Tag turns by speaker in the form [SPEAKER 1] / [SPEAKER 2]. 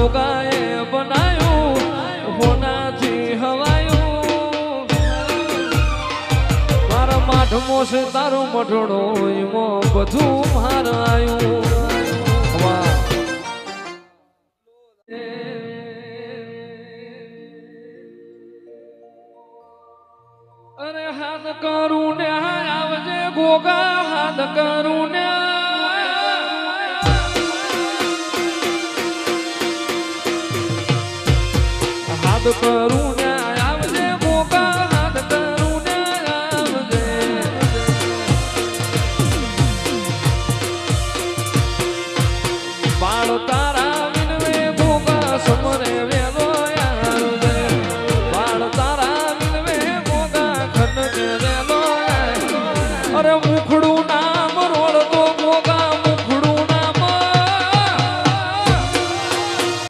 [SPEAKER 1] ગોગાએ બનાયું હોનાથી હવાયું મારા માઠમો છે તારું મઠડો એમાં બધું માર આવ્યું અરે હાથ કરું ને આવજે ગોગા હાથ કરું ને હાથ કરું